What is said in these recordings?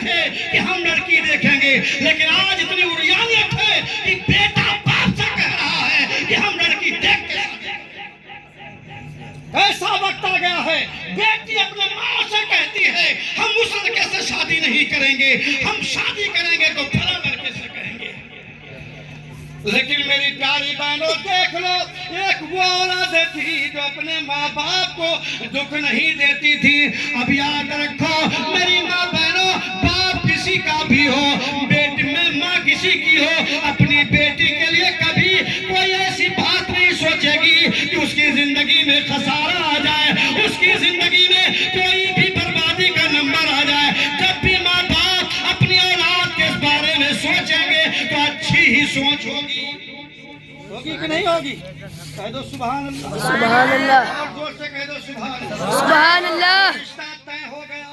تھے کہ ہم لڑکی دیکھیں گے، لیکن آج اتنی اڑیانیت ہے کہ بیٹا باپ سے کہہ رہا ہے کہ ہم لڑکی دیکھ کے ایسا وقت آ گیا ہے بیٹی اپنے ماں سے کہتی ہے ہم اس لڑکے سے شادی نہیں کریں گے، ہم شادی کریں گے تو فلاں لڑکے سے کہیں گے۔ لیکن میری پیاری بہنوں دیکھ لو، ایک وہ اولاد تھی جو اپنے ماں باپ کو دکھ نہیں دیتی تھی۔ اب یاد رکھو میری ماں بہنوں، باپ کسی کا بھی ہو، بیٹی میں ماں کسی کی ہو، اپنی بیٹی کے لیے کبھی کوئی ایسی بات نہیں سوچے گی کہ اس کی زندگی میں خسارہ آ جائے، اس کی زندگی میں کوئی بھی بربادی کا نمبر آ جائے۔ جب بھی ماں باپ اپنی اولاد کے بارے میں سوچیں گے تو اچھی ہی سوچ ہوگی کہ نہیں ہوگی؟ کہہ دو سبحان اللہ، سبحان اللہ، اور زور سے کہہ دو سبحان اللہ۔ سبحان اللہ۔ رشتہ طے ہو گیا،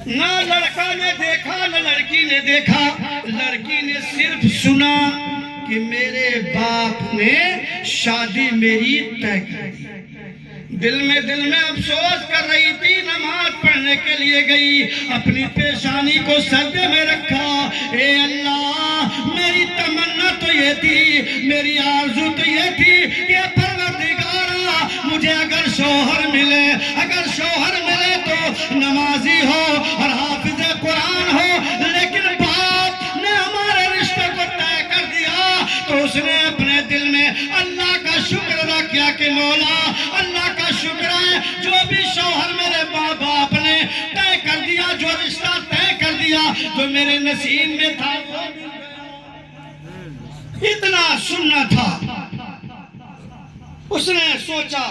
نہ لڑکا نے دیکھا نہ لڑکی نے دیکھا، لڑکی نے صرف سنا کہ میرے باپ نے شادی میری طے کر دی۔ دل میں افسوس کر رہی تھی، نماز پڑھنے کے لیے گئی، اپنی پیشانی کو سجدے میں رکھا، اے اللہ میری تمنا تو یہ تھی، میری آرزو تو یہ تھی کہ پروردگارا مجھے اگر شوہر ملے تو نمازی ہو اور حافظ قرآن ہو، لیکن باپ نے ہمارے رشتے کو طے کر دیا تو اس نے اپنے دل میں اللہ کا شکر ادا کیا کہ مولا اللہ کا شکر ہے جو بھی شوہر میرے ماں باپ نے طے کر دیا، جو رشتہ طے کر دیا، جو میرے نصیب میں تھا وہ مل گیا۔ اتنا سننا تھا، اس نے سوچا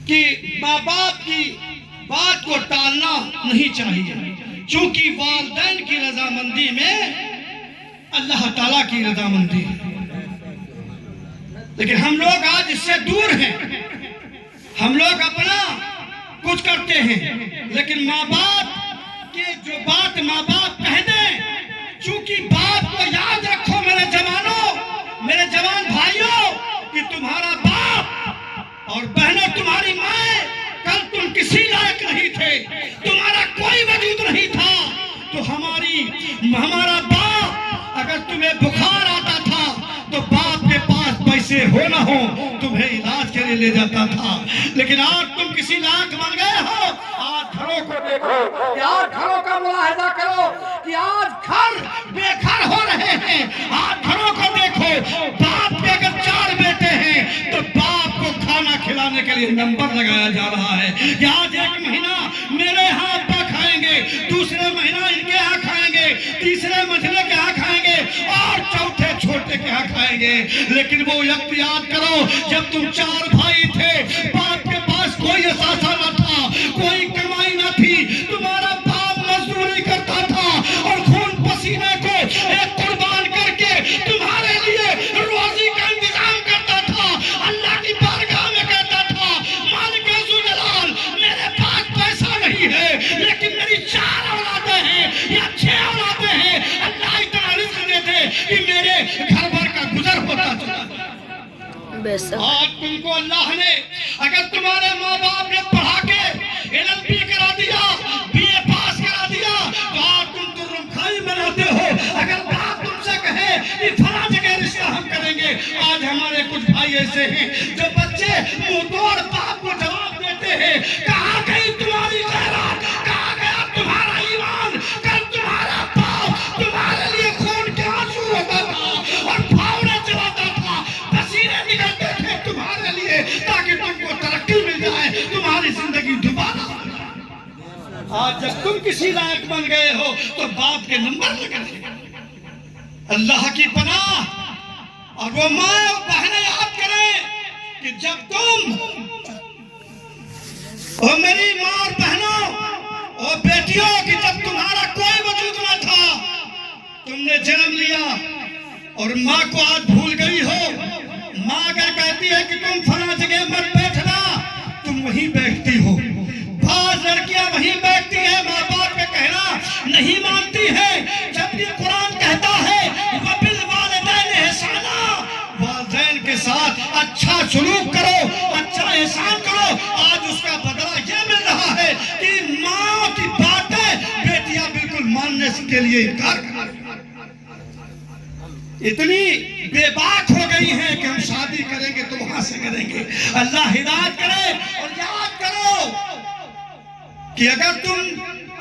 کہ ماں باپ کی بات کو ٹالنا نہیں چاہیے، چونکہ والدین کی رضامندی میں اللہ تعالیٰ کی رضامندی ہے۔ لیکن ہم لوگ آج اس سے دور ہیں، ہم لوگ اپنا کچھ کرتے ہیں، لیکن ماں باپ کی جو بات ماں باپ کہہ دیں، چونکہ باپ کو یاد رکھو میرے جوانوں، میرے جوان بھائیوں، کہ تمہارا باپ اور بہنوں تمہاری مائیں کل تم کسی لائق نہیں تھے، تمہارا کوئی وجود نہیں تھا، تو ہمارا باپ اگر تمہیں بخار آتا تھا تو باپ کے پاس پیسے ہو نہ ہو تمہیں علاج کے لیے لے جاتا تھا، لیکن آج تم کسی لائق بن گئے ہو۔ آج گھروں کو دیکھو کہ آج گھروں کا ملاحظہ کرو کہ آج گھر بے گھر ہو رہے ہیں۔ آج گھروں کو دیکھو، باپ کے اگر 4 بیٹے ہیں تو باپ کو کھانا کھلانے کے لیے نمبر لگایا جا رہا ہے کہ آج ایک مہینہ میرے ہاں ابا کھائیں گے، دوسرے مہینہ ان کے ہاں کھائیں گے، تیسرے مجھلے کے ہاں کھائیں گے، اور چوتھے چھوٹے کے ہاں کھائیں گے۔ لیکن وہ وقت یاد کرو جب تم 4 بھائی تھے، باپ کے پاس کوئی اثاثہ نہ تھا، کوئی کمائی نہ تھی، تمہارا باپ مزدوری کرتا تھا اور خون پسینے کو ایک قربان کر کے تمہارے لیے روزی کا انتظام کرتا تھا۔ اللہ کی بارگاہ میں کہتا تھا مالک ذوالجلال میرے پاس پیسہ نہیں ہے، لیکن میری 4 اولادیں ہیں یا 6 اولادیں ہیں، اللہ اتنا رزق دیتے کہ میرے گھر بھر کا گزر ہوتا چلا جائے۔ آج تم کو اللہ نے اگر تمہارے ماں باپ نے پڑھا کے LLB کرا دیا، BA پاس کرا دیا، تو آج تم درم کھائی بناتے ہو۔ اگر باپ تم سے کہے کہ فلاں جگہ رشتہ ہم کریں گے، آج ہمارے کچھ بھائی ایسے ہیں جو بچے منہ توڑ باپ کو جواب دیتے ہیں، کہاں گئی تمہاری غیرت، کہاں گیا تمہارا ایمان؟ کل تمہارا باپ تمہارے لیے خون کے آنسو روتا تھا اور پھاوڑے چلاتا تھا، پسینے نکلتے تھے تمہارے لیے تاکہ تم کو ترقی مل جائے، تمہاری زندگی دوبارہ ہو جائے۔ آج جب تم کسی لائق بن گئے ہو تو باپ کے نمبر لگا دیں۔ اللہ کی پناہ اور وہ ماں اور بہنیں یاد کریں کہ جب تم اور میری ماں اور بہنوں اور بیٹیوں کی جب تمہارا کوئی وجود نہ تھا، تم نے جنم لیا اور ماں کو آج بھول گئی ہو۔ ماں اگر کہتی ہے کہ تم فلاں جگہ مت بیٹھنا، تم وہیں بیٹھتی ہو۔ بعض لڑکیاں وہیں بیٹھتی ہیں، ماں باپ کا کہنا نہیں مانتی ہے، جب یہ قرآن کہتا ہے وَبِالْوَالِدَيْنِ إِحْسَانًا، والدین کے ساتھ اچھا سلوک کرو، اچھا احسان کرو۔ آج اس کا بدلہ یہ مل رہا ہے کہ ماں کی باتیں کے لیے انکار کر اتنی بے باک ہو گئی ہیں کہ ہم شادی کریں گے تو وہاں سے کریں گے. اللہ ہدایت کرے. اور یاد کرو کہ اگر تم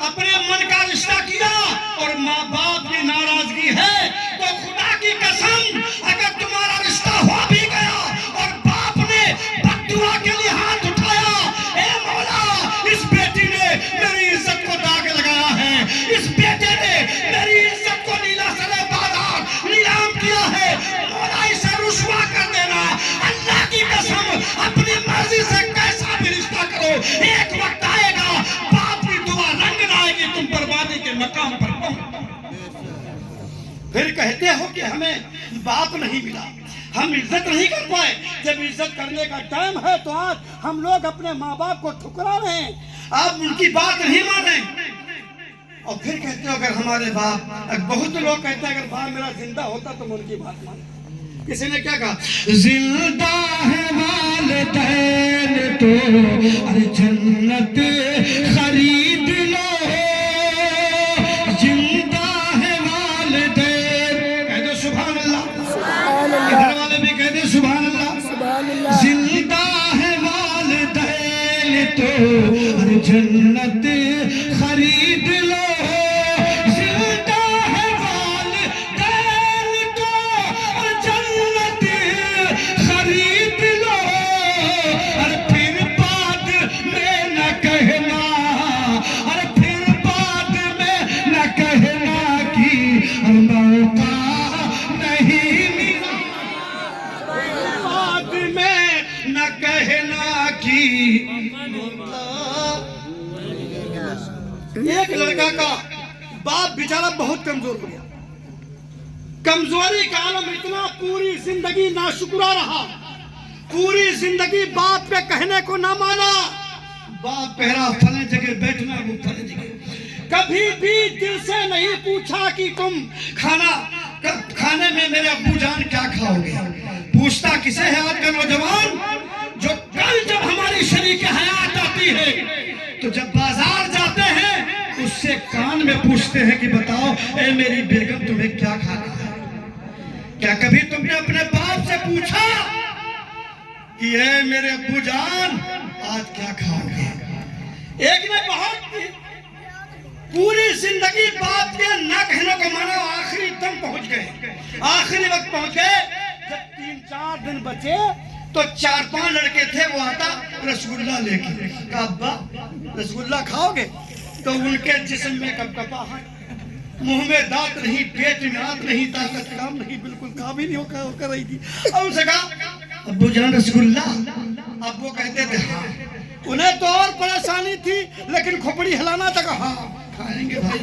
اپنے من کا رشتہ کیا اور ماں باپ کی ناراضگی ہے تو خدا کی قسم اگر تمہارا رشتہ ہو بھی گیا اور باپ نے بد دعا کے لیے ہاتھ اٹھایا, اے مولا اس بیٹی نے میری عزت کو داغ لگایا ہے, اس بیٹے نے میری عزت کو نیلا سرے بازار نیلام کیا ہے, مولا اسے رسوا کر دینا. اللہ کی قسم اپنی مرضی سے کیسا بھی رشتہ کرو, ایک وقت آئے گا باپ کی دعا رنگ نہ آئے گی, تم بربادی کے مقام پر پہنچ. پھر کہتے ہو کہ ہمیں باپ نہیں ملا, ہم عزت نہیں کر پائے. جب عزت کرنے کا ٹائم ہے تو آج ہم لوگ اپنے ماں باپ کو ٹھکرا رہے ہیں, آپ ان کی بات نہیں مانیں. اور پھر کہتے ہو اگر ہمارے باپ, بہت لوگ کہتے ہیں اگر باپ میرا زندہ ہوتا تو میں ان کی بات مانتا. کسی نے کیا کہا, زندہ ہے والدین تو ارے جنت خرید لو, زندہ ہے والدین. کہہ دو سبحان اللہ. گھر والے بھی کہہ دیں سبحان اللہ. زندہ ہے والدین تو ارے جنت خرید لو, زندہ ہے والدین تو ارے جنت خرید لو. اور پھر بعد میں نہ کہنا, اور پھر بعد میں نہ کہنا کہ موقع نہیں ملا, بعد میں نہ کہنا کہ ایک لڑکا کا باپ بیچارہ بہت کمزور ہو گیا. کمزوری کا عالم اتنا, پوری زندگی ناشکرا رہا, پوری زندگی باپ کے کہنے کو نہ مانا. باپ کہہ رہا فلاں جگہ بیٹھنا, وہ فلاں جگہ. کبھی بھی دل سے نہیں پوچھا کہ تم کھانے میں میرے ابو جان کیا کھاؤ گے. پوچھتا کسے ہے آج کا نوجوان, جو کل جب ہماری شریک حیات آتی ہے تو جب بازار جاتے ہیں اس سے کان میں پوچھتے ہیں کہ بتاؤ اے میری بیگم تمہیں کیا کھانا ہے. کیا کبھی تم نے اپنے باپ سے پوچھا کہ اے میرے ابو جان آج کیا کھاؤ گے. ایک نے بہت پوری زندگی باپ کے نہ کہنے کو مانا, آخری دم پہنچ گئے, آخری وقت پہنچ گئے. جب 3-4 دن بچے تو 4-5 لڑکے تھے, وہ آتا رسگلہ لے کے. کہا ابا رسگلہ کھاؤ گے؟ تو ان کے جسم میں کپکپاہٹ, منہ میں دانت نہیں, پیٹ میں آنت نہیں, طاقت کام نہیں, بالکل کام ہی نہیں ہو کر رہی تھی. اور ان سے کہا ابو جان رسگلہ. اب وہ کہتے تھے ہاں. انہیں تو اور پریشانی تھی لیکن کھوپڑی ہلانا تھا. ہاں کھائیں گے بھائی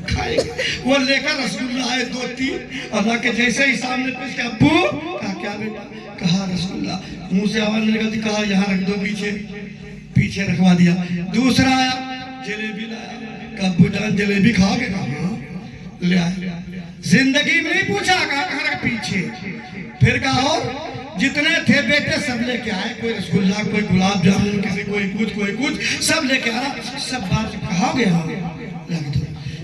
کھائیں گے. وہ لے کر رسگلہ آئے 2-3, اللہ کے جیسے ہی سامنے پیش کیا ابو. کہا کیا بیٹا؟ کہا رسگلہ. منہ سے آواز نکلتی, کہا یہاں رکھ دو, پیچھے رکھوا دیا. دوسرا آیا جلیبی لایا, کہا ابو جان جلیبی کھاؤ گے؟ کہا لے آئے. زندگی میں نہیں پوچھا, کہاں رکھ پیچھے. پھر کہا اور جتنے تھے بیٹے سب لے کے آئے, کوئی رسگلہ, کوئی گلاب جامن, کسی کوئی کچھ سب لے کے آیا. سب بات کہا گیا.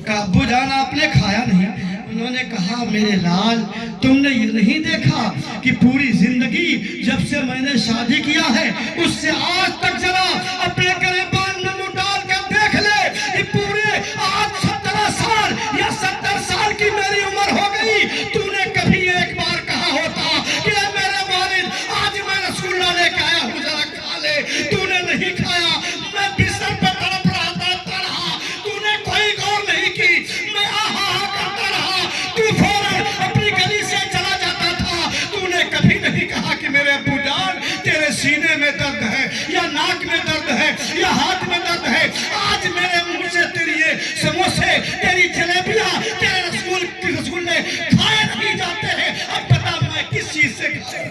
کہا ابو جان آپ نے کھایا نہیں؟ انہوں نے کہا میرے لال تم نے یہ نہیں دیکھا کہ پوری زندگی جب سے میں نے شادی کیا ہے اس سے آج تک ذرا اپنے گریبان میں منہ ڈال کر دیکھ لے کہ پورے آج 17 سال یا 70 سال کی میری عمر ہو گئی, تو نے کبھی ایک بار کہا ہوتا کہ میرے والد آج میں رسگلہ لے کے آیا ہوں ذرا کھا لے؟ تو نے نہیں کھایا. میں بستر پہ تڑپ رہا رہا, تو نے کوئی غور نہیں کی. میں آہا کرتا رہا, تو فوراً اپنی گلی سے چلا جاتا تھا. تو نے کبھی نہیں کہا کہ میرے ابو جان تیرے سینے میں درد ہے یا ناک میں درد ہے یا ہاتھ میں درد ہے. آج میرے منہ سے تیری یہ سموسے, تیری جلیبیاں, تیرے رسگلے کھائے نہیں جاتے ہیں. اب بتا میں کس چیز سے کھاؤں؟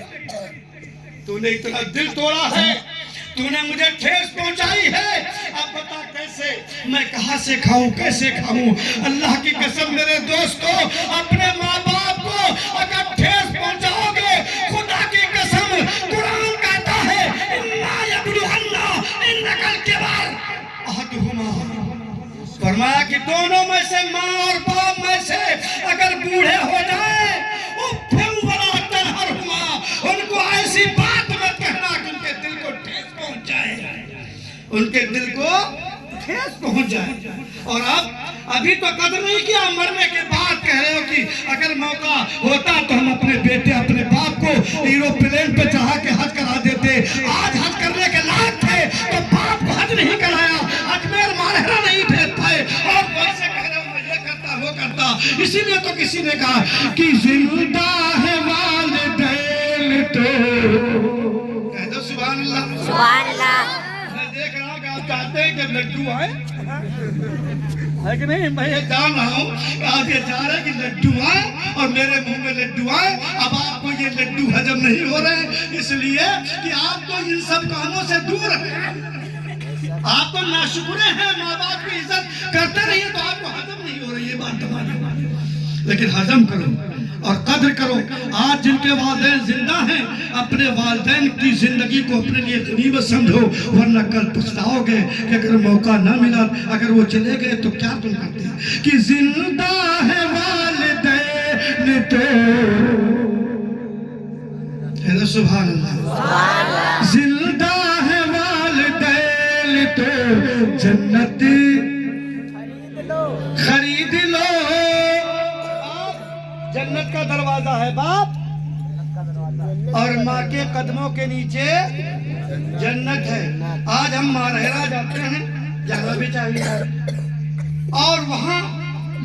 تو نے اتنا دل توڑا ہے, تو نے مجھے ٹھیس پہنچائی ہے. اب بتا کیسے, میں کہاں سے کھاؤں, کیسے کھاؤں؟ اللہ کی قسم میرے دوستو, اپنے ماں باپ کو اگر ٹھیس پہنچاؤ گے, خدا کی قسم قرآن کہتا ہے اِنَّا يَبْلُغَنَّ عِنْدَكَ الْكِبَرَ أَحَدُهُمَا, فرمایا کہ دونوں میں سے ماں اور باپ میں سے اگر بوڑھے ہو جائیں ان کو ایسی بات مت کہنا کہ ان کے دل کو ٹھیس پہنچ جائے، ان کے دل کو ٹھیس پہنچ جائے۔ اور ابھی تو قدر نہیں کیا، مرنے کے بعد کہہ رہے ہو کہ اگر موقع ہوتا تو ہم اپنے بیٹے اپنے باپ کو ایروپلین پہ چڑھا کے حج کرا دیتے۔ آج حج کرنے کے لائق تھے تو باپ کو حج نہیں کرایا، اجمیر ماہرہ نہیں بھیج پائے، اور ویسے کہہ رہے ہو میں یہ کرتا وہ کرتا۔ اسی لیے تو کسی نے کہا کہ زندہ ہے والدین تو کہہ دو سبحان اللہ، سبحان اللہ۔ میں دیکھ رہا ہوں کہ آپ چاہتے ہیں کہ لڈو آئے، ہے کہ نہیں؟ میں یہ جان رہا ہوں کہ آپ یہ چاہ رہے ہیں کہ لڈو آئے اور میرے منہ میں لڈو آئے۔ اب آپ کو یہ لڈو ہضم نہیں ہو رہے ہیں، اس لیے کہ آپ تو ان سب کاموں سے دور ہیں، آپ تو ناشکرے ہیں، ماں باپ کی عزت کرتے نہیں ہیں، تو آپ کو ہضم نہیں ہو رہی یہ بات تمہاری۔ لیکن ہضم کرو اور قدر کرو۔ آج جن کے والدین زندہ ہیں اپنے والدین کی زندگی کو اپنے لیے غنیمت سمجھو، ورنہ کل پچھتاؤ گے کہ اگر موقع نہ ملا، اگر وہ چلے گئے تو کیا تم کرتے کہ زندہ ہے والدین تو سبحان اللہ، زندہ ہے والدین تو جنت خرید لو۔ جنت کا دروازہ ہے باپ، اور ماں کے قدموں کے نیچے جنت ہے۔ آج ہم ماہرہ جاتے ہیں، جگہ بھی چاہیے، اور وہاں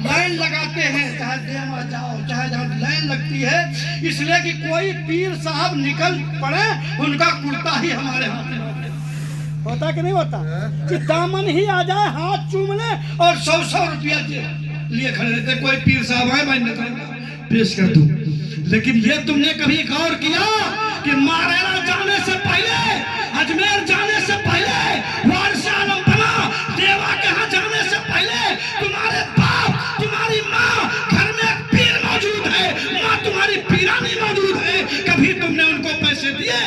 لائن لگاتے ہیں، چاہے دیما جاؤ چاہے جہاں لائن لگتی ہے، اس لیے کہ کوئی پیر صاحب نکل پڑے ان کا کرتا ہی ہمارے ہاتھ میں ہوتا کہ نہیں ہوتا، کہ دامن ہی آ جائے ہاتھ چوم لے اور 100 روپیہ لیے کھڑے رہتے، کوئی پیر صاحب آئے میں پیش کر دوں۔ لیکن یہ تم نے کبھی غور کیا کہ ماہرہ جانے سے پہلے، اجمیر جانے سے پہلے، وارث عالم بنا دیوا کے ہاں جانے سے پہلے تمہارے باپ تمہاری ماں گھر میں ایک پیر موجود ہے، ماں تمہاری پیرانی موجود ہے، کبھی تم نے ان کو پیسے دیے؟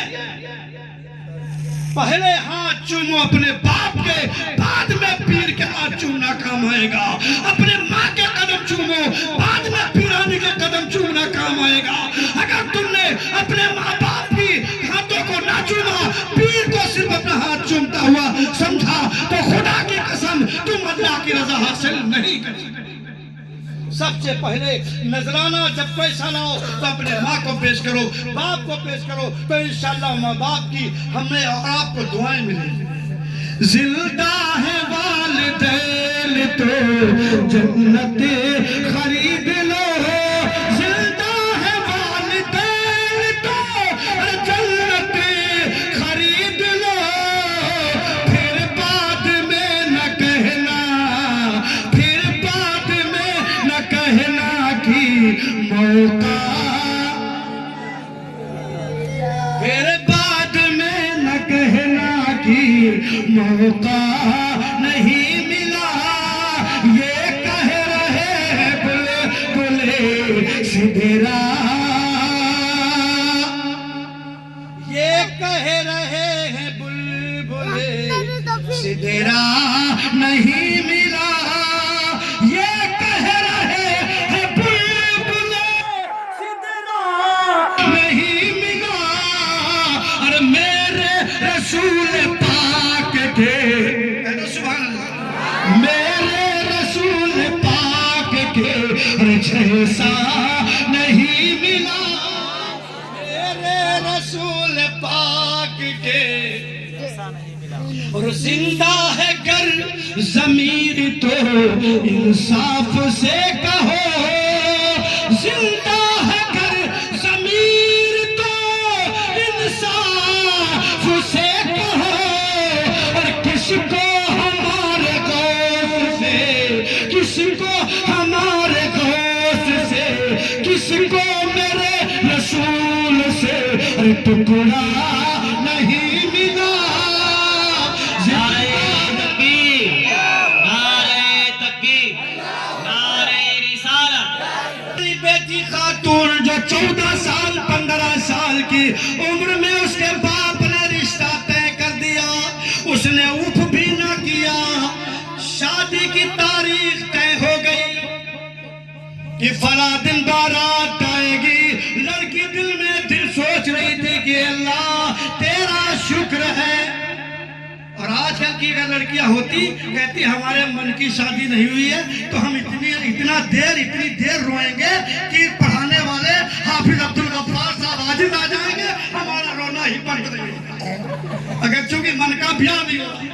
پہلے ہاتھ چومو اپنے باپ کے، بعد میں پیر کے ہاتھ چومنا کام آئے گا۔ اپنے ماں کے قدم چومو، بعد میں پیرانی کے قدم چومنا کام آئے گا۔ اگر تم نے اپنے ماں باپ کی ہاتھوں کو نہ چوما، پیر کو صرف اپنا ہاتھ چومتا ہوا سمجھا، تو خدا کی قسم تم اللہ کی رضا حاصل نہیں کریں۔ سب سے پہلے نذرانہ جب پیسہ لاؤ تو اپنے ماں کو پیش کرو، باپ کو پیش کرو، تو انشاءاللہ ماں باپ کی ہمیں اور آپ کو دعائیں ملیں گی۔ زندہ ہے والدین تو جنت خرید لو، زندہ ہے والدین تو جنت خرید لو، پھر بعد میں نہ کہنا، پھر بعد میں نہ کہنا کہ موقع، پھر بعد میں نہ کہنا کہ موقع نہیں ملا، یہ کہہ رہے ہیں بلبلے سیدھی راہ، یہ کہہ رہے ہیں بلبلے سیدھی راہ نہیں ملا، یہ کہہ رہے ہیں بلبلے سیدھی راہ نہیں ملا، اور میرے رسول پاک کے، میرے رسول پاک کے جیسا نہیں ملا، میرے رسول پاک کے اور زندہ ہے گر ضمیر تو انصاف سے کہو، زندہ ہے گر ضمیر تو انصاف سے کہو، اور کس کو ہمارے غوث سے، کس کو ہمارے غوث سے، کس کو میرے رسول سے ٹکڑا نہیں ملا۔ بیٹی خاتون جو 14 سال 15 سال کی عمر میں اس کے باپ نے رشتہ طے کر دیا، اس نے اف بھی نہ کیا، شادی کی تاریخ طے کہ فلاں دن بارات آئے گی. لڑکی دل میں دل سوچ رہی تھی کہ اللہ تیرا شکر ہے. اور آج کل کی اگر لڑکیاں ہوتی کہتی ہمارے من کی شادی نہیں ہوئی ہے تو ہم اتنی دیر روئیں گے کہ پڑھانے والے حافظ عبدالغفار صاحب عاجز آ جائیں گے, ہمارا رونا ہی بند کر دیں گے اگر چونکہ من کا بیاہ نہیں ہوا.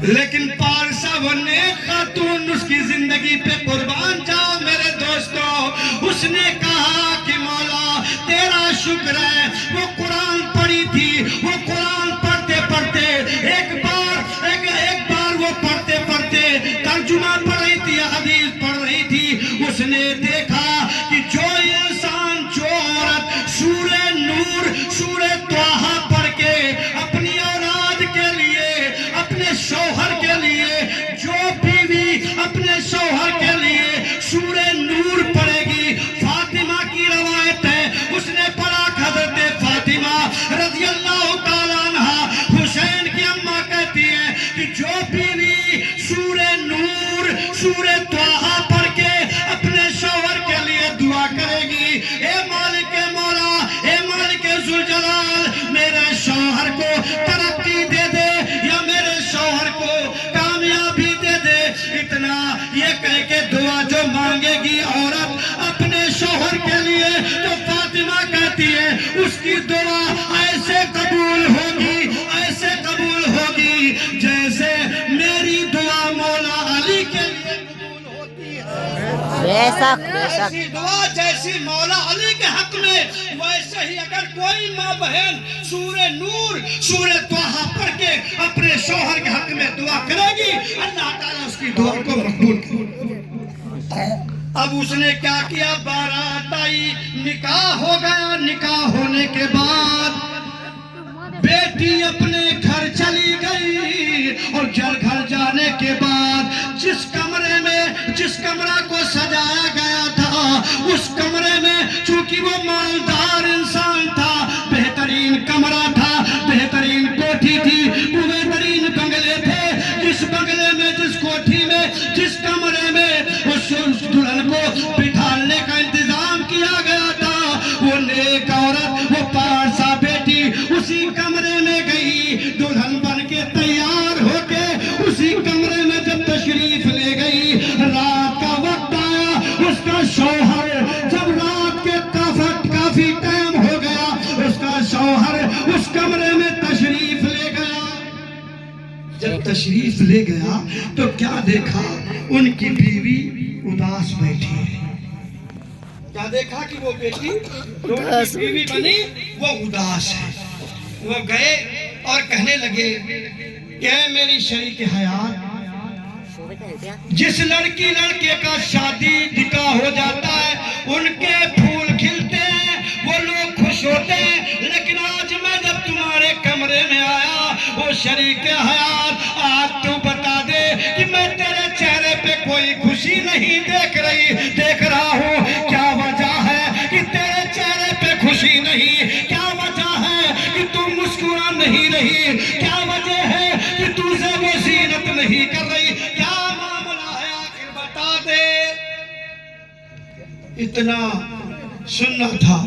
لیکن پارسا وہ نیک خاتون اس کی زندگی پہ قربان جاؤ میرے دوستو. اس نے کہا کہ مولا تیرا شکر ہے. وہ قرآن پڑھی تھی, وہ قرآن پڑھتے پڑھتے ایک بار وہ پڑھتے پڑھتے ترجمہ پڑھ رہی تھی, حدیث پڑھ رہی تھی. اس نے دیکھا کہ جو انسان, جو عورت سورہ نور, سورہ طٰہٰ پڑھ کے اپنی اولاد کے لیے, اپنے شوہر کے لیے, جو بیوی اپنے شوہر کے لیے سورہ نور پڑھے گی. فاطمہ کی روایت ہے, اس نے پڑھا. حضرت فاطمہ رضی اللہ تعالیٰ عنہا حسین کی اماں کہتی ہیں کہ جو بیوی سورہ نور, سورہ طٰہٰ پڑھ کے اپنے شوہر کے لیے دعا کرے گی, اے مالک مولا, اے مالک ذوالجلال, میرے شوہر کو ترقی دے دے یا میرے شوہر کو کامیابی دے دے. اتنا یہ کہہ کے دعا جو مانگے گی عورت اپنے شوہر کے لیے, تو فاطمہ کہتی ہے اس کی دعا ایسے قبول ہوگی, ایسے قبول ہوگی جیسے میری دعا مولا علی کے لیے قبول ہوتی ہے. بے شک بے شک. ایسی دعا جیسی مولا علی کے حق میں, ویسے ہی اگر کوئی ماں بہن سورہ نور, سورہ طٰہٰ پڑھ کے اپنے شوہر کے حق میں دعا کرے گی, اللہ تعالیٰ اس کی دعا کو مقبول کرے. اب اس نے کیا کیا, بارات آئی, نکاح ہو گیا. نکاح ہونے کے بعد بیٹی اپنے گھر چلی گئی, اور گھر جانے کے بعد جس کمرہ کو سجایا گیا تھا, اس کمرے میں چونکہ وہ مالدار انسان تھا, بہترین کمرہ تھا, بہترین کوٹھی تھی, بہترین بنگلے تھے. جس بنگلے میں, جس کوٹھی میں, جس کمرے میں اس دلہن کو بٹھانے کا انتظام کیا گیا تھا, وہ نیک عورت, وہ پارسا بیٹی اسی کمرے میں گئی. دلہن بن کے تیار ہو کے اسی کمرے میں جب تشریف لے گئی, رات کا وقت آیا. اس کا شوہر جب رات کے کافی ٹائم ہو گیا, اس کا شوہر اس کمرے میں تشریف لے گیا. جب تشریف لے گیا تو کیا دیکھا, ان کی بیوی اداس بیٹھی ہے. کیا دیکھا کہ وہ بیٹی جو بیوی بنی وہ اداس ہے. وہ گئے اور کہنے لگے کہ اے میری شریک حیات, جس لڑکی لڑکے کا شادی نکاح ہو جاتا ہے ان کے پھول کھلتے ہیں, وہ لوگ خوش ہوتے ہیں, لیکن آج میں جب تمہارے کمرے میں آیا, وہ شریک حیات آج تو بتا دے کہ میں تیرے چہرے پہ کوئی خوشی نہیں دیکھ رہا ہوں. کیا وجہ ہے کہ تیرے چہرے پہ خوشی نہیں؟ کیا وجہ ہے کہ تم مسکرا نہیں رہی؟ کیا وجہ ہے کہ تو سے وہ زینت نہیں کر رہی؟ کیا معاملہ ہے آخر بتا دے. اتنا سننا تھا.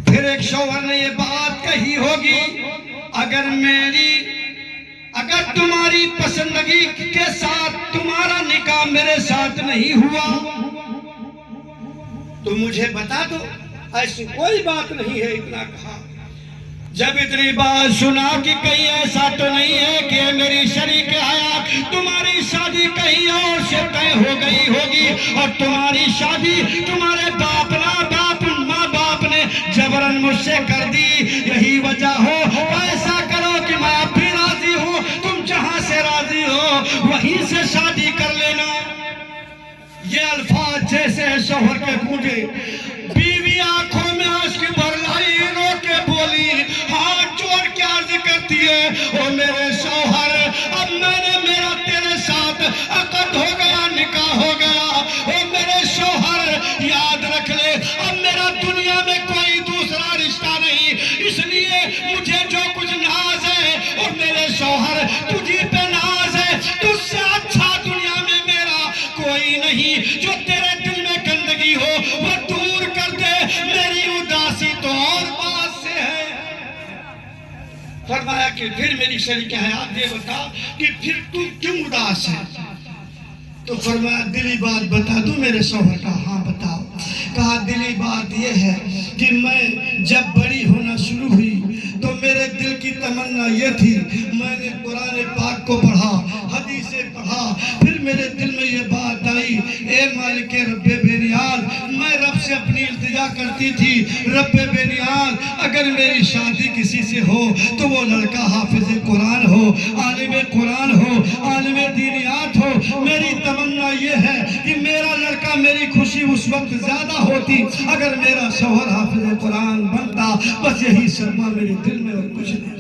پھر ایک شوہر نے یہ بات کہی ہوگی, اگر تمہاری پسندگی کے ساتھ تمہارا نکاح میرے ساتھ نہیں ہوا تو مجھے بتا دو, ایسی کوئی بات نہیں ہے. اتنا کہا. جب اتنی بات سنا کہ کہیں ایسا تو نہیں ہے کہ میری شریک حیات تمہاری شادی کہیں اور سے طے ہو گئی ہوگی, اور تمہاری شادی تمہارے ماں باپ نے جبرن مجھ سے کر دی, یہی وجہ ہو, ایسا کرو کہ میں اب بھی راضی ہوں, تم جہاں سے راضی ہو وہیں سے شادی کر لینا. یہ الفاظ جیسے شوہر کے گونجے, بیوی آنکھوں میں اشک بھر لائی, رو کے بولی, ہاتھ جوڑ کے عرض کرتی ہے, او میرے شوہر, اب میرا تیرے ساتھ عقد ہو گیا, نکاح ہو گیا. او میرے شوہر, یاد رکھ لے, اب میرا دنیا میں کوئی دوسرا رشتہ نہیں, اس لیے مجھے جو کچھ ناز ہے, اور میرے شوہر تجھی پہ ناز ہے, تجھ سے اچھا دنیا میں میرا کوئی کہ پھر میری شریک حیات یہ بتا کہ پھر تم کیوں اداس ہے؟ تو فرمایا دلی بات بتا دوں میرے شوہر کا؟ ہاں بتاؤ۔ کہا دلی بات یہ ہے کہ میں جب بڑی ہونا شروع ہوئی تو میرے دل کی تمنا یہ تھی، میں نے قرآن پاک کو پڑھا، حدیثیں پڑھا، پھر میرے دل میں یہ بات آئی، اے مالک رب بے نیاز، میں رب سے اپنی التجا کرتی تھی، رب بے نیاز اگر میری شادی کسی سے ہو تو وہ لڑکا حافظ قرآن ہو، عالم قرآن ہو، عالم دینیات ہو۔ میری تمنا یہ ہے کہ میرا لڑکا، میری خوشی اس وقت زیادہ ہوتی اگر میرا شوہر حافظ قرآن بنتا۔ بس یہی سرما میرے دل میں اور کچھ نہیں۔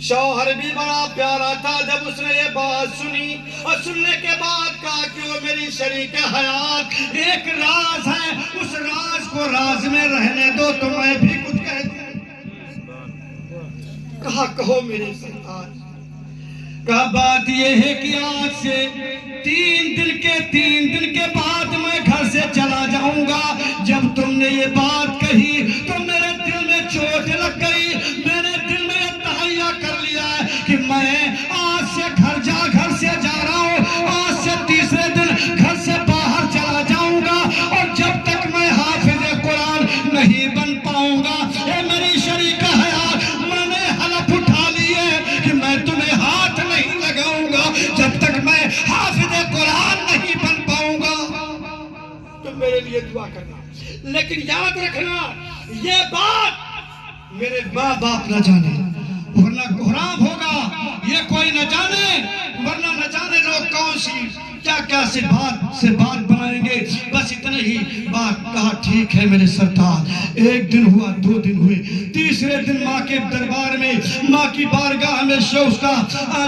شوہر بھی بڑا پیارا تھا، جب اس نے یہ بات سنی اور سننے کے بعد کہا کہ وہ میری شریک حیات، ایک راز ہے، اس راز کو راز میں رہنے دو تو میں بھی کچھ کہہ دوں۔ کہا کہو میرے سرکار۔ کہا بات یہ ہے کہ آج سے 3 دن کے بعد میں گھر سے چلا جاؤں گا۔ جب تم نے یہ بات کہی تو میرے دل میں چوٹ لگ گئی، میں نے دل میں یہ تہیہ کر لیا ہے کہ میں آج سے گھر سے جا رہا ہوں، آج سے تیسرے دن گھر سے باہر چلا جاؤں گا، اور جب تک میں حافظ قرآن نہیں بن پاؤں گا، اے میری شریک حیات، میں نے حلف اٹھا لی ہے کہ میں تمہیں ہاتھ نہیں لگاؤں گا جب تک میں حافظ قرآن نہیں بن پاؤں گا۔ تم میرے لیے دعا کرنا، لیکن یاد رکھنا یہ بات میرے ماں باپ نہ جانے، ورنہ کوہرام ہوگا۔ یہ کوئی نہ جانے، ورنہ نہ جانے لوگ کون سی کیا سے بات بنائیں گے۔ بس اتنے ہی بات کہا، ٹھیک ہے میرے سرکار۔ 1 دن ہوا، 2 دن ہوئے، تیسرے دن ماں کے دربار میں، ماں کی بارگاہ میں اس کا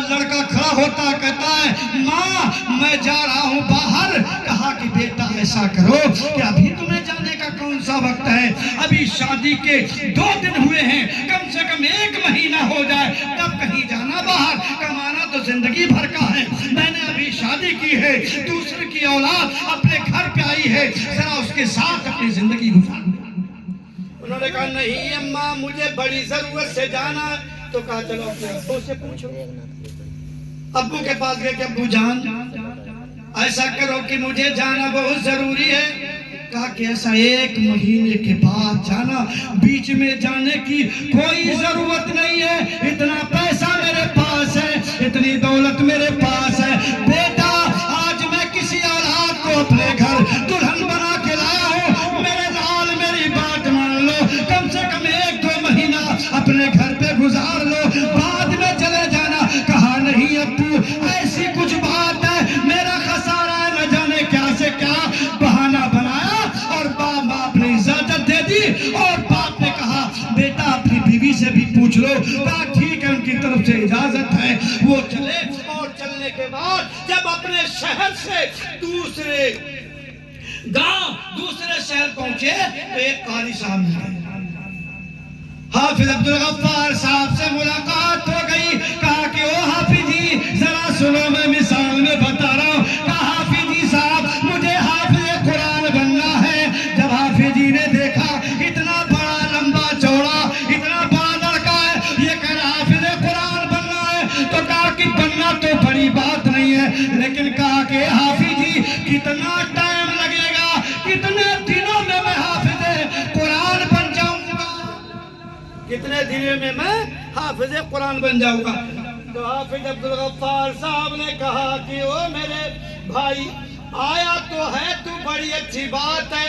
لڑکا کھڑا ہوتا، کہتا ہے ماں میں جا رہا ہوں باہر۔ کہا کہ بیٹا ایسا کرو کہ ابھی تمہیں جانے کا کون سا وقت ہے؟ ابھی شادی کے 2 دن ہوئے ہیں، کم سے کم 1 مہینہ ہو جائے تب کہیں جانا باہر۔ کمانا تو زندگی بھر کا ہے، میں نے ابھی شادی کی ہے، دوسرے کی اولاد اپنے گھر پہ آئی ہے، ذرا اس کے ساتھ اپنی زندگی گزار۔ انہوں نے کہا نہیں اماں مجھے بڑی ضرورت سے جانا۔ تو کہا چلو اپنے ابو سے پوچھو۔ ابو کے پاس گئے کہ ابو جان ایسا کرو کہ مجھے جانا بہت ضروری ہے۔ کہا کہ ایسا 1 مہینے کے بعد جانا، بیچ میں جانے کی کوئی ضرورت نہیں ہے، اتنا پیسہ میرے پاس ہے، اتنی دولت میرے پاس ہے۔ بیٹا آج میں کسی اولاد کو اپنے گھر دلہن بنا کے لایا ہوں، میرے لال میری بات مان لو، کم سے کم 1-2 مہینہ اپنے گھر پہ گزار لو، بعد میں چلے جانا۔ کہا نہیں ابو ایسی کچھ بات ہے، میرا خسارہ ہے، نہ جانے کیا سے کیا بہانہ بنایا اور باپ نے اجازت دے دی۔ اور باپ نے کہا بیٹا اپنی بیوی سے بھی پوچھ لو۔ کہا ٹھیک ہے ان کی طرف سے اجازت ہے۔ وہ چلے، اور چلنے کے بعد جب اپنے شہر سے دوسرے گاؤں دوسرے شہر پہنچے تو ایک قاری صاحب ملے، حافظ عبدالغفار صاحب سے ملاقات ہو گئی۔ کہا کہ او حافظ جی ذرا سنو، میں مثال میں بتا رہا ہوں۔ کہا حافظ جی صاحب مجھے حافظ قرآن بننا ہے۔ جب حافظ جی نے دیکھا اتنا بڑا لمبا چوڑا اتنا بڑا لڑکا ہے، یہ کہہ رہا حافظ قرآن بننا ہے، تو کہا کہ بننا تو بڑی بات نہیں ہے، لیکن کہا کہ حافظ جی کتنا ٹائم لگے گا، کتنے دنوں میں میں حافظ قرآن بن جاؤں گا، کتنے دنوں میں میں حافظ قرآن بن جاؤں گا؟ تو حافظ عبدالغفار صاحب نے کہا کہ او میرے بھائی آیا تو ہے تو بڑی اچھی بات ہے،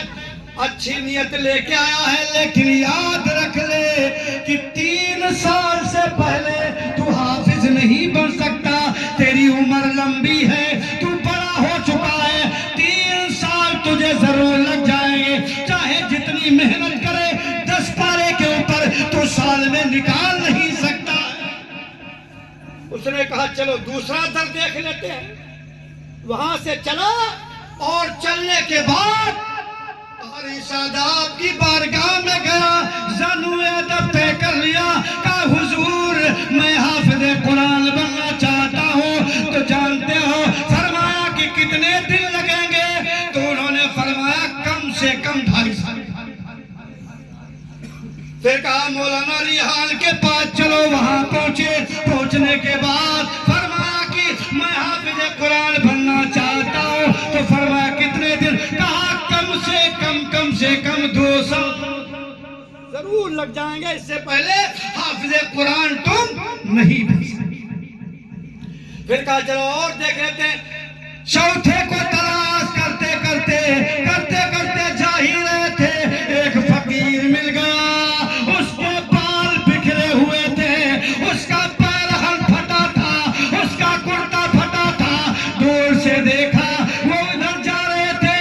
اچھی نیت لے کے آیا ہے، لیکن یاد رکھ لے کہ 3 سال سے پہلے تو حافظ نہیں بن سکتا، تیری عمر لمبی ہے، تو بڑا ہو چکا ہے، 3 سال تجھے ضرور لگ جائیں گے، چاہے جتنی محنت کرے 10 پارے کے اوپر تو سال میں نکال نہیں سکتا۔ اس نے کہا چلو دوسرا در دیکھ لیتے ہیں۔ وہاں سے چلا، اور چلنے کے بعد قاری شاداب کی بارگاہ میں گیا، زانو ادب طے کر لیا، کہا حضور میں حافظ قرآن بننا چاہتا ہوں، تو جانتے ہو فرمایا کہ کتنے دن لگیں گے؟ تو انہوں نے فرمایا کم سے کم 2.5 سال۔ پھر کہا مولانا ریحان کے پاس چلو، وہاں پہنچے، پہنچنے کے بعد فرمایا کہ میں حافظ قرآن بننا چاہتا ہوں، تو فرمایا کتنے دن؟ کہا کم سے کم 2 سال ضرور لگ جائیں گے، اس سے پہلے حافظ قرآن تم نہیں بن سکتے۔ پھر کہا چلو اور دیکھ لیتے ہیں۔ چوتھے کو تلاش کرتے کرتے جا ہی رہے تھے، ایک فقیر مل گیا، اس کے بال بکھرے ہوئے تھے، اس کا پیرہن پھٹا تھا، اس کا کرتا پھٹا تھا۔ دور سے دیکھا، وہ ادھر جا رہے تھے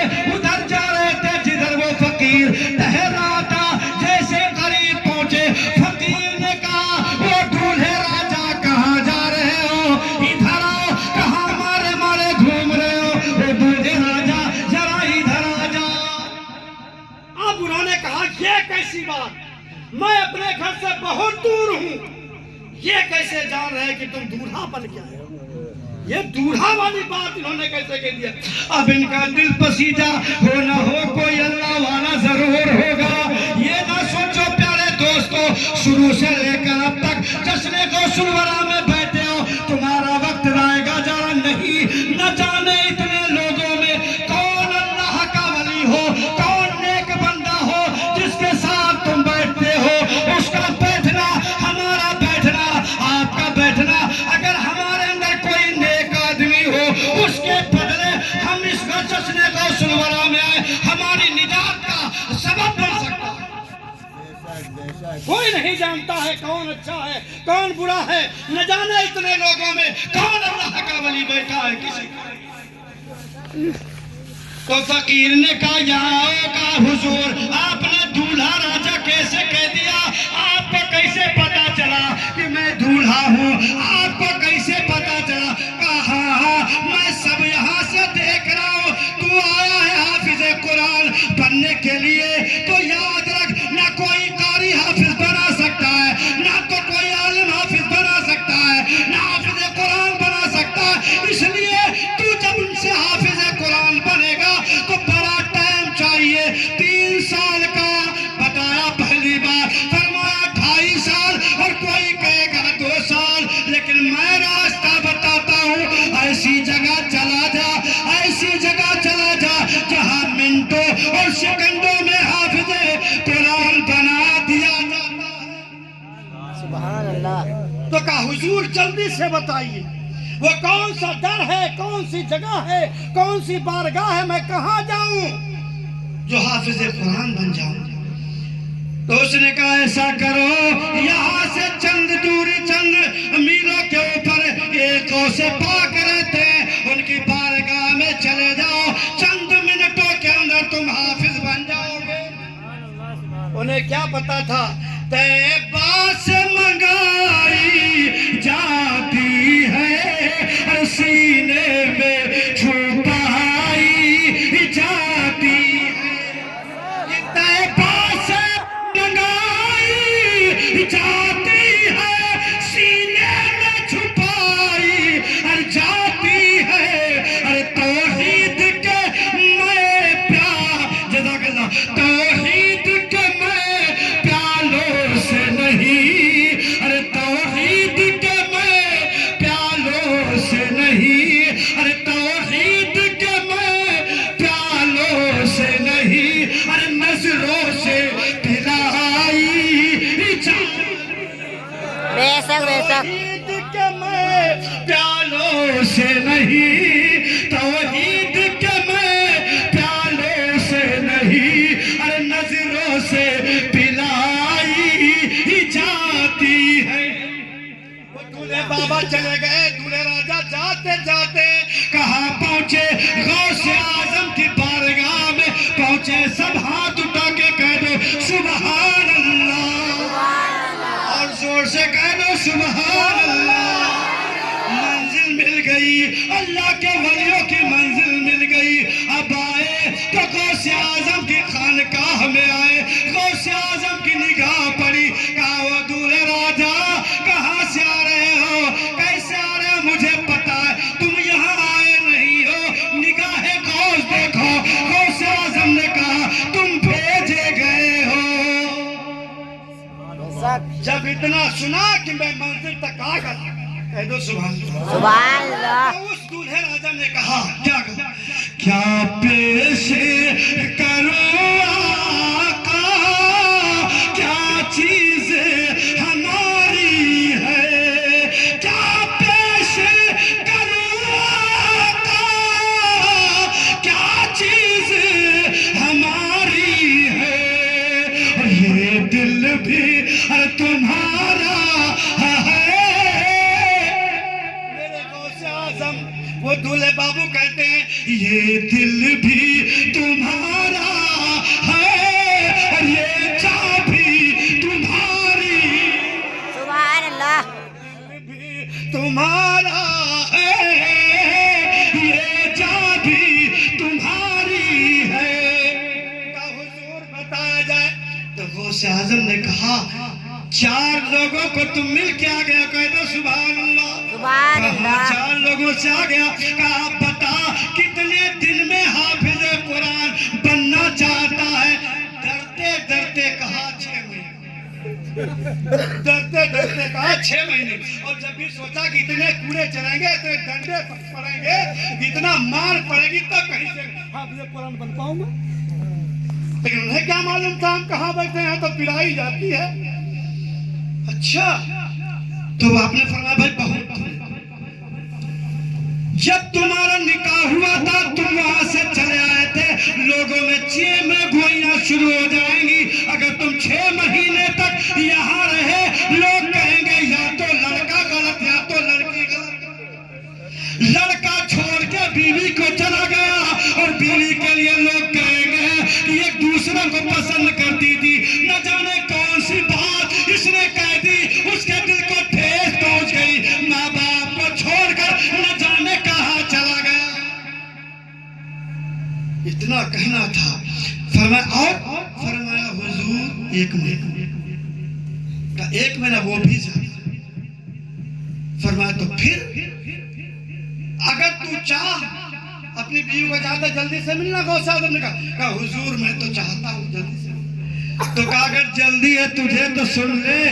جدھر وہ فقیر ٹہر رہا تھا۔ جیسے قریب پہنچے، فقیر نے کہا وہ دولہے راجا کہاں جا رہے ہو؟ ادھر آؤ، کہاں مارے گھوم رہے ہو؟ وہ دولہے راجا ذرا ادھر آ جا۔ اب انہوں نے کہا یہ کیسی بات، میں اپنے گھر سے بہت دور ہوں، یہ کیسے جان رہے کہ تم دولہا بن کے آئے ہو؟ یہ دولہا والی بات انہوں نے کیسے کہہ دیا؟ اب ان کا دل پسیجا، ہو نہ ہو کوئی اللہ والا ضرور ہوگا۔ یہ نہ سوچو پیارے دوستو، شروع سے لے کر اب تک جشن غوث الورا میں بیٹھے ہو، تمہارا وقت رائے گا جارا نہیں، نہ جانے اتنے لوگوں میں کون اللہ کا ولی ہو، کون نیک بندہ ہو جس کے ساتھ تم بیٹھتے ہو۔ اس کا بیٹھنا، ہمارا بیٹھنا، آپ کا بیٹھنا، اگر ہمارے اندر کوئی نیک آدمی ہو، اس کے بدلے ہم اس جشن غوث الورا میں آئے، ہماری نجات کا سبب بن سکتا ہے۔ کوئی نہیں جانتا ہے کون اچھا ہے کون برا ہے، نہ جانے اتنے لوگوں میں کون اللہ کا ولی بیٹھا ہے کسی کو۔ تو فقیر نے کہا یہاں کا حضور، آپ نے دولہا راجا کیسے کہہ دیا؟ آپ کو کیسے پتا چلا کہ میں دولہا ہوں؟ آپ کو کیسے پتا چلا؟ کہا ہاں میں سب یہاں سے دیکھ رہا ہوں، تو آیا ہے حافظ قرآن بننے کے لیے، تو یاد رکھ نہ کوئی قاری حافظ بنا سکتا ہے، نہ تو کوئی عالم حافظ بنا سکتا ہے، نہ حافظ قرآن بنا سکتا ہے۔ اس لیے تو جب ان سے حافظ قرآن بنے گا تو بڑا ٹائم چاہیے، 3 سال کا بتایا پہلی بار، فرمایا 2.5 سال، اور کوئی کہے گا 2 سال، لیکن میں راستہ بتاتا ہوں، ایسی جگہ چلا جا جہاں منٹوں اور سیکنڈوں میں حافظ قرآن بنا دیا جاتا ہے۔ سبحان اللہ۔ تو کہا حضور جلدی سے بتائیے وہ کون سا در ہے، کون سی جگہ ہے، کون سی بارگاہ ہے، میں کہاں جاؤں جو حافظ قرآن بن جاؤں؟ تو اس نے کہا ایسا کرو، یہاں سے چند میلوں کے اوپر ایک غوث پاک رہتے ہیں، ان کی بارگاہ میں چلے جاؤ، چند منٹوں کے اندر تم حافظ بن جاؤ گے۔ انہیں کیا پتا تھا؟ طیبہ سے منگائی جاتی ہے، سینے میں چھپائی جاتی ہے، طیبہ سے منگائی جاتی ہے، سینے میں چھپائی جاتی ہے، ارے توحید کے میں پیار، جزاک اللہ، توحید کے میں پیالوں سے نہیں، ارے توحید کے میں پیالوں سے نہیں، ارے توحید کے میں پیالوں سے نہیں، ارے نظروں سے پلائی بے شک توحید کے میں پیالوں سے نہیں، توحید کے میں پیالوں سے نہیں، ارے نظروں سے پلائی جاتی ہے۔ وہ دولہے بابا چلے گئے، دولہے راجا جاتے جاتے کہاں پہنچے؟ غوث اعظم کی بارگاہ میں پہنچے۔ سب ہاتھ اٹھا کے کہہ دو سبحان اللہ، اور زور سے کہہ دو سبحان اللہ۔ منزل مل گئی، اللہ کے ولیوں کی منزل مل گئی۔ اب آئے تو غوث اعظم کی خانقاہ میں آئے، غوث اعظم کی نگاہ پڑی، کہا وہ دولہے راجا کہاں سے آ رہے ہو، کیسے آ رہے ہو؟ مجھے پتا ہے تم یہاں آئے نہیں ہو، نگاہ غوث دیکھو۔ غوث اعظم نے کہا تم بھیجے گئے ہو۔ اتنا سنا کہ میں منزل تک آ گیا. کہہ دو سبحان اللہ. سبحان اللہ. تو اس دولہے راجہ نے کہا کیا کہا؟ کیا پیش کروں آقا کیا چیز ہماری ہے کیا پیش کروں آقا کیا چیز ہماری ہے اور یہ دل بھی تمہارا ہے. میرے غوث اعظم وہ دولہے بابو کہتے ہیں یہ دل بھی تمہارا ہے اور یہ چابی تمہاری. سبحان اللہ. دل بھی تمہارا ہے یہ چابی تمہاری ہے. کا حضور بتایا جائے تو غوث اعظم نے کہا 4 لوگوں کو تم مل کے آ گیا. کہہ دو سبحان اللہ. سبحان اللہ. 4 لوگوں سے آ گیا. کہا بتا کتنے دن میں حافظ قرآن بننا چاہتا ہے. ڈرتے ڈرتے کہا 6 مہینے. ڈرتے ڈرتے کہا 6 مہینے. اور جب بھی سوچا کہ اتنے کوڑے چلیں گے اتنے ڈنڈے پڑیں گے اتنا مار پڑے گی تب کہیں سے حافظ قرآن بن پاؤں گا. لیکن انہیں کیا معلوم تھا ہم کہاں بیٹھے ہیں تو پڑائی جاتی ہے. اچھا تو آپ نے فرمایا بھائی بہت جب تمہارا نکاح ہوا تھا تم وہاں سے چلے آئے تھے. لوگوں میں 6 میں گوئیاں شروع ہو جائیں گی. اگر تم 6 مہینے تک یہاں رہے لوگ کہیں گے یا تو لڑکا غلط یا تو لڑکی غلط. لڑکا چھوڑ کے بیوی کو چلا گیا اور بیوی کے لیے لوگ کہیں گے کہ ایک دوسرے کو پسند کرتی تھی. نہ جانے کون سی بات اس نے کہہ دی اس کے دل کو ٹھیس پہنچ گئی. ماں باپ کو چھوڑ کر نہ جانے کہاں چلا گیا. اتنا کہنا تھا. فرمایا اور فرمایا حضور 1 مہینہ. 1 مہینہ وہ بھی زیادہ. فرمایا تو پھر اگر تو چاہ اپنی بیوی کو چاہتا جلدی سے ملنا. غوث اعظم نے کہا حضور میں تو چاہتا ہوں جلدی سے. تو کہا اگر جلدی ہے تجھے تو سن لے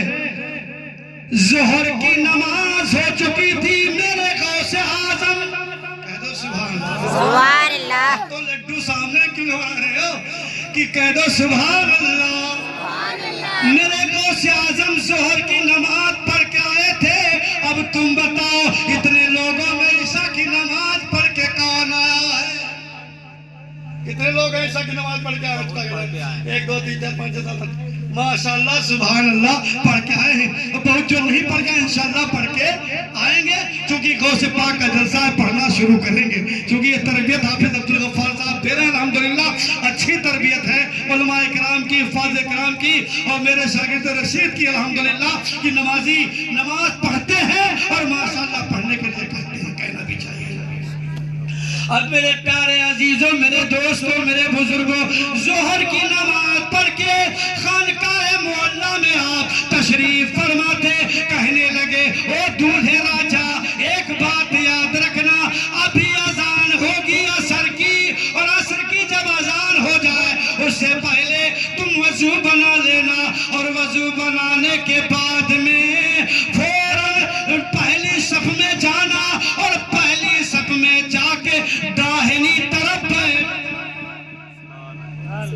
ظہر کی نماز ہو چکی تھی میرے غوث اعظم. کہہ دو سبحان اللہ. سبحان اللہ. تو لڈو سامنے کیوں آ رہے ہو کہ کہہ دو سبحان اللہ. میرے غوث اعظم ظہر کی نماز پڑھ کے آئے تھے. اب تم بتاؤ اتنے لوگوں میں عشاء کی نماز پڑھ کے کون آیا ہے؟ کتنے لوگ ہیں عشاء کی نماز پڑھ کے آئے؟ 1 2 3 4 5 6 7 ماشاءاللہ سبحان اللہ پڑھ کے آئے ہیں. بہت جو نہیں پڑھ گئے انشاءاللہ پڑھ کے آئیں گے چونکہ غوث پاک کا جلسہ ہے پڑھنا شروع کریں گے. چونکہ یہ تربیت حافظ عبدالغفار صاحب دے رہے ہیں الحمدللہ. اچھی تربیت ہے علماء کرام کی حفاظ کرام کی اور میرے شاگرد رشید کی الحمدللہ کہ نمازی نماز پڑھتے ہیں اور ماشاءاللہ پڑھنے کے لیے کہتے ہیں. کہنا بھی چاہیے. اب میرے پیارے عزیزوں میرے دوستوں میرے بزرگوں ظہر کی نماز پڑھ کے خانقاہ معلیٰ میں آپ تشریف فرماتے. کہنے لگے او دولہے راجہ ایک بات یاد رکھنا ابھی اذان ہوگی عصر کی اور عصر کی جب اذان ہو جائے اس سے پہلے تم وضو بنا لینا اور وضو بنانے کے بعد میں فوراً پہلی صف میں جانا اور پہلی صف میں جا کے داہنی طرف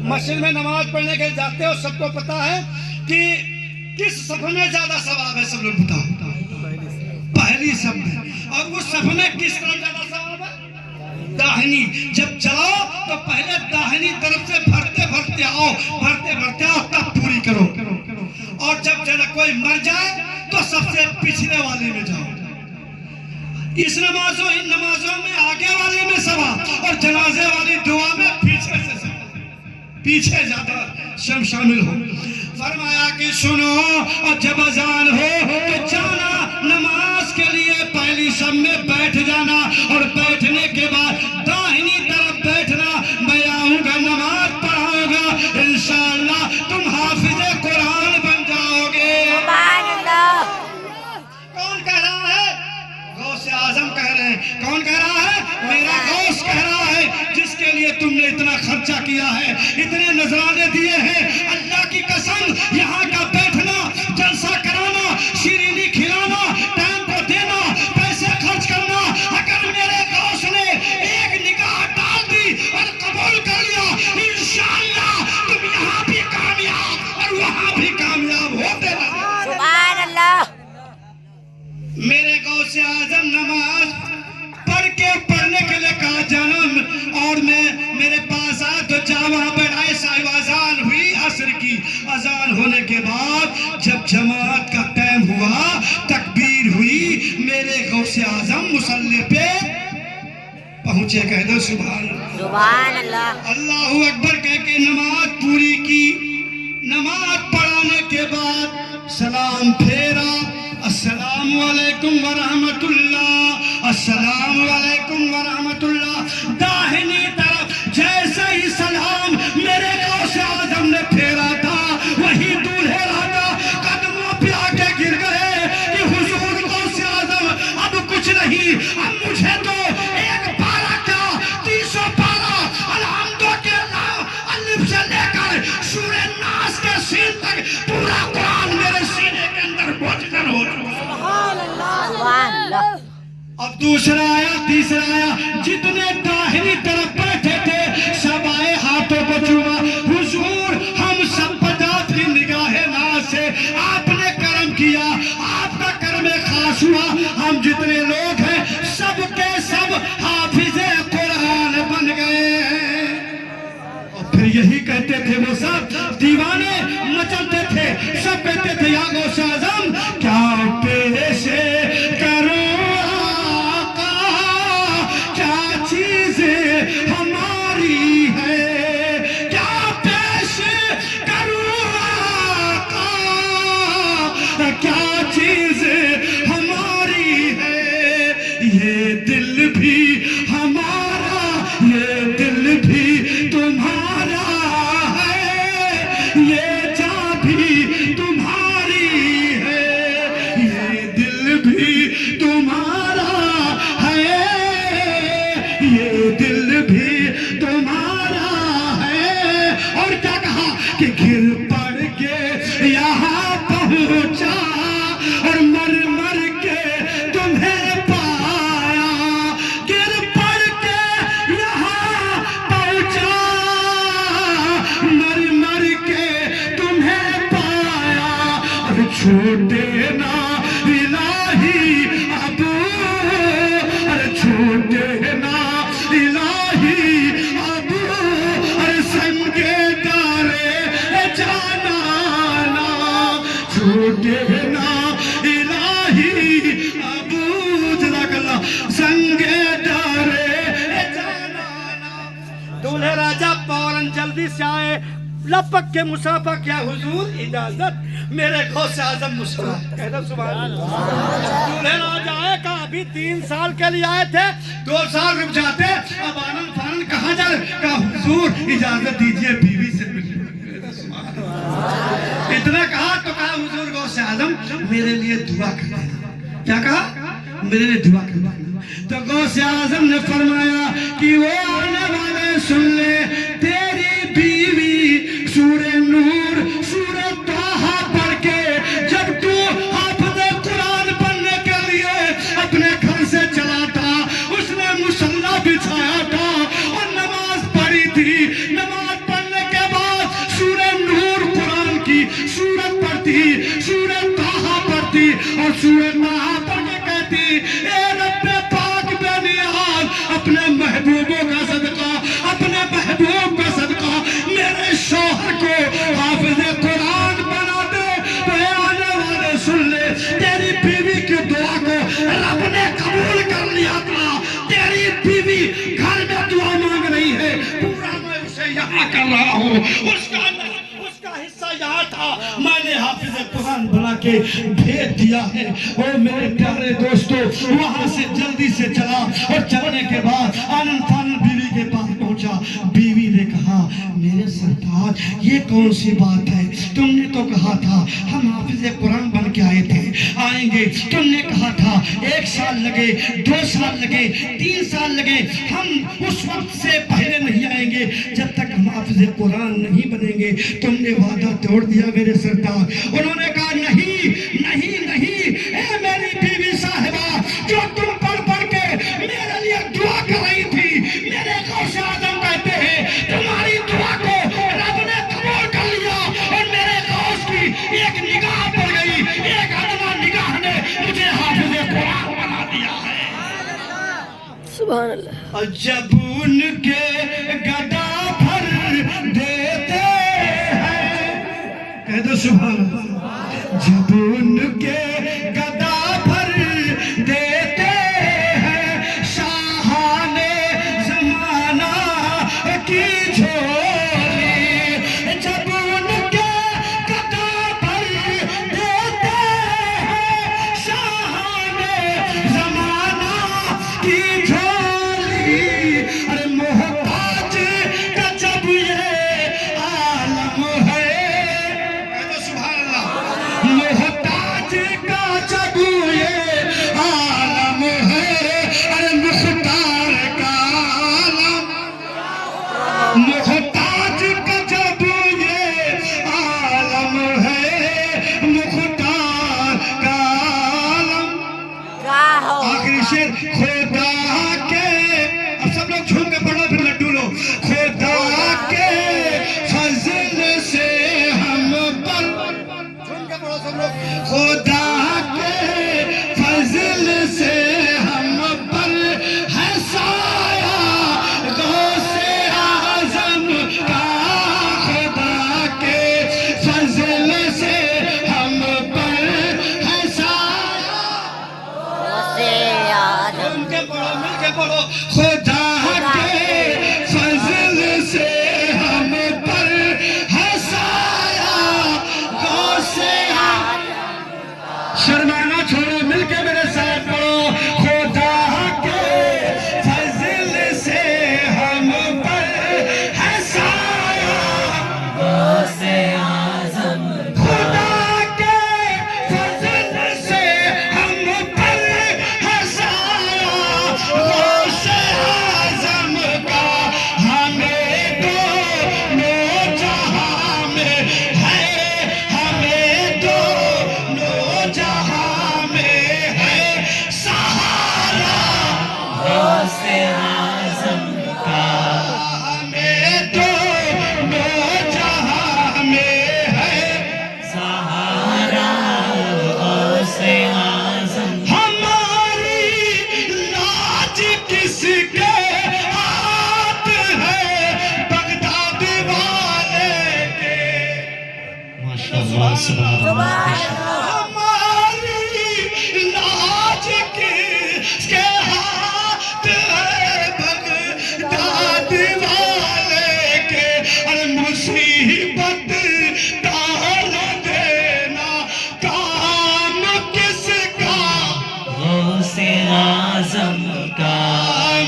مسجد میں نماز پڑھنے کے جاتے ہو. سب کو پتا ہے کہ کس صف میں زیادہ ثواب ہے. سب لوگ بتاؤ. پہلی صف میں. اور اس صف میں کس طرف زیادہ ثواب ہے؟ داہنی. جب جاؤ تو پہلے داہنی طرف سے بھرتے بھرتے آؤ تب پوری کرو. اور جب کوئی مر جائے تو سب سے پچھلے والے میں جاؤ. اس نمازوں ان نمازوں میں آگے والے میں ثواب اور جنازے والی دعا میں پیچھے سے ثواب. پیچھے زیادہ شامل ہو. فرمایا کہ سنو اور جب اذان ہو تو جانا نماز کے لیے پہلی صف میں بیٹھ جانا اور بیٹھنے کے بعد داہنی طرف بیٹھنا. میں آؤں گا نماز پڑھاؤں گا انشاءاللہ تم حافظ قرآن بن جاؤ گے. سبحان اللہ. کون کہہ رہا ہے؟ غوث اعظم کہہ رہے ہیں. کون کہہ رہا ہے؟ میرا غوث کہہ رہا ہے جس کے لیے تم نے اتنا خرچہ کیا ہے اتنے نذرانے دیے ہیں. اللہ کی قسم یہاں کا بیٹھنا جلسہ کرانا میرے پاس آ تو جا وہاں پر ایسا اذان ہوئی عصر کی. اذان ہونے کے بعد جب جماعت کا ٹائم ہوا تکبیر ہوئی, میرے غوث اعظم مصلی پہ پہنچے. کہہ دو سبحان اللہ. سبحان اللہ. اللہ اکبر کہہ کے نماز پوری کی. نماز پڑھانے کے بعد سلام پھیرا. السلام علیکم ورحمت اللہ, السلام علیکم ورحمت اللہ. داہنی طرف جیسا ہی سلام میرے غوث اعظم نے پھیرا تھا, وہی دولہے راجا قدموں پہ آ کے گر گئے کہ حضور غوث اعظم اب کچھ نہیں, اب مجھے تو ایک پارا کا 300 پارا الحمدو کے الف سے لے کر سورہ ناس کے سین تک پورا قرآن میرے سینے کے اندر پہنچ ہو رہا. سبحان اللہ. اب دوسرا آیا, تیسرا آیا, جتنے داہنی طرف بیٹھے تھے سب آئے ہاتھوں کو چوما. حضور ہم سب پجات کی نگاہ ناز سے آپ نے کرم کیا, آپ کا کرم خاص ہوا, ہم جتنے لوگ ہیں سب کے سب حافظ قرآن بن گئے. اور پھر یہی کہتے تھے وہ سب دیوانے مچلتے تھے, سب کہتے تھے یا غوث اعظم کیا پیش کروں آقا, کیا چیزیں ہماری ہے, کیا پیش کروں آقا, کیا چیزیں ہماری ہے. یہ دل بھی ہمارا, یہ دل بھی تمہارا ہے, یہ جان بھی تمہاری ہے, یہ دل بھی تمہارا ہے, یہ دل بھی تمہارا ہے. اور کیا کہا کہ گر پڑ کے یہاں پہنچا اور مر مر کے تمہیں پایا, گر پڑ کے یہاں پہنچا مر مر کے تمہیں پایا. اور چھوٹے نا الہی اب, اور چھوٹے نا الہی اب, اور سنگے دارے جانانا, چھوٹے نا الہی اب, جزاک اللہ, سنگے دارے جانانا. دولہے راجہ فوراً جلدی سے آئے, لپک کے مسافہ کیا, حضور اجازت, میرے غوث اعظم مسکرائے. کہہ دو سبحان اللہ. دولہے راجہ آئے, کہا ابھی 3 سال کے لیے آئے تھے, 2 سال رک جاتے, اب آنن فانن کہاں جا رہے, کہا حضور اجازت دیجئے بیوی سے ملنے. اتنا کہا تو کہا حضور غوث اعظم میرے لیے دعا کر دینا. کیا کہا, میرے لیے دعا کر دینا. تو غوث اعظم نے فرمایا کہ وہ آنے والے سن لے, تیری بیوی سورہ نور سورہ طٰہٰ پڑھ کے جب تو حافظ قرآن پڑھنے کے لیے اپنے گھر سے چلا تھا, اس نے مصلی بچھایا تھا اور نماز پڑھی تھی. نماز پڑھنے کے بعد سورہ نور قرآن کی سورت پڑھتی, سورہ طٰہٰ پڑھتی اور سورہ طٰہٰ پڑھ کے کہتی, اے رب پاک بے نیاز, اپنے محبوبوں کا صدقہ, اپنے محبوب کا صدقہ میرے شوہر کو حافظ قرآن بنا دے. تو اے آنے والے سن لے, تیری بیوی کی دعا کو رب نے قبول کر لیا تھا. تیری بیوی گھر میں دعا مانگ رہی ہے, پورا میں اسے یہاں کر رہا ہوں, اس کا حصہ یہاں تھا, میں نے حافظ قرآن بنا کے بھیج دیا ہے. اور میرے پیارے دوستو وہاں سے جلدی سے چلا, اور چلنے کے بعد آنن فانن بیوی کے پاس پہنچا. بیوی نے کہا, میرے سرکار یہ کون سی بات ہے, تم نے تو کہا تھا ہم حافظ قرآن بن کے آئے تھے, آئیں گے, تم نے کہا تھا 1 سال لگے, 2 سال لگے, 3 سال لگے, ہم اس وقت سے پہلے نہیں آئیں گے جب تک ہم حافظ قرآن نہیں بنیں گے. تم نے وعدہ توڑ دیا میرے سرکار. انہوں نے کہا نہیں نہیں نہیں, اے میری بیوی صاحبہ, جو تم پڑھ پڑھ کے میرے لیے دعا کر رہی تھی, میرے غوث اعظم کہتے ہیں تمہاری دعا کو رب نے قبول کر لیا, اور میرے غوث کی ایک نگاہ پڑ گئی, ایک ادنا نگاہ نے مجھے حافظ قرآن بنا دیا ہے. سبحان اللہ. اور جب ان کے گدا بھر دیتے ہیں، کہہ دو سبحان اللہ، جب ان کے گدا بھر دیتے ہیں شاہان زمانہ کی جھولی، جب ان کے گدا بھر دیتے ہیں شاہان زمانہ کی جھولی، ارے محتاج کا جب یہ عالم ہے، کہہ دو سبحان اللہ، محتاج کا جب یہ عالم ہے، ارے مختار کا عالم، محتاج کا جب یہ عالم ہے، مختار کا عالم۔ راہو آخری شعر، خدا کے، اب سب لوگ جھوم کے پڑھو پھر لڈو لو، خدا کے فضل سے ہم پر، جھوم کے پڑھو سب لوگ، خدا کے فضل سے ہم پر ہے سایہ غوث اعظم کا، خدا کے فضل سے ہم پر ہے سایہ، سے آدم مل کے پڑھو، مل کے پڑھو، خدا کے فضل سے ہم پر ہے سایہ غوث اعظم۔ شرمانا چھوڑو، مل کے میرے ساتھ پڑھو، خدا کے فضل سے ہم پر ہے سایہ غوث اعظم، خدا کے فضل سے ہم پر ہے سایہ غوث اعظم کا، ہمیں دونوں جہاں میں ہے، ہمیں دونوں جہاں میں ہے سہارا غوث اعظم کا، ہمیں دونوں جہاں میں ہے سہارا غوث اعظم۔ ہماری لاج کس کے ہاتھ ہے، بغداد والے کے، ماشاءاللہ سبحان اللہ، ہماری لاج کس کے ہاتھ ہے، بغداد والے کے، ارے مصیبت ڈال دینا کام کس کا، غوث اعظم کا،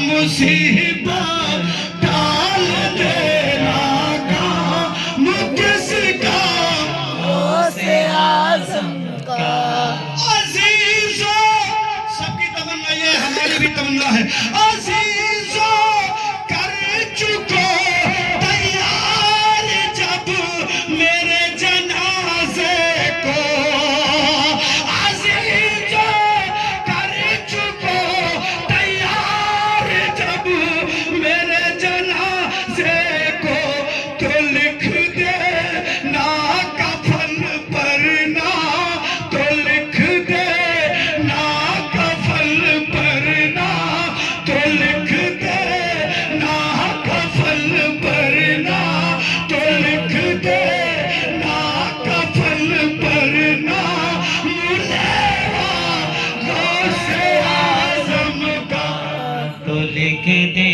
مصیبت ڈال دینا کام کس کا، غوث اعظم کا۔ عزیزو، سب کی تمنا یہ ہے، ہماری بھی تمنا ہے، عزیزو کر چکو تیار جب میرے جنازے کو، عزیزو کر چکو تیار جب میرے جنازے کو، تو لکھ دینا کفن پر نام، تو لکھ دینا کفن پر نام، تو لکھ دینا کفن پر نام، تو لکھ دینا کفن پر نام، ملیوا غوث اعظم کا، تو لکھ دے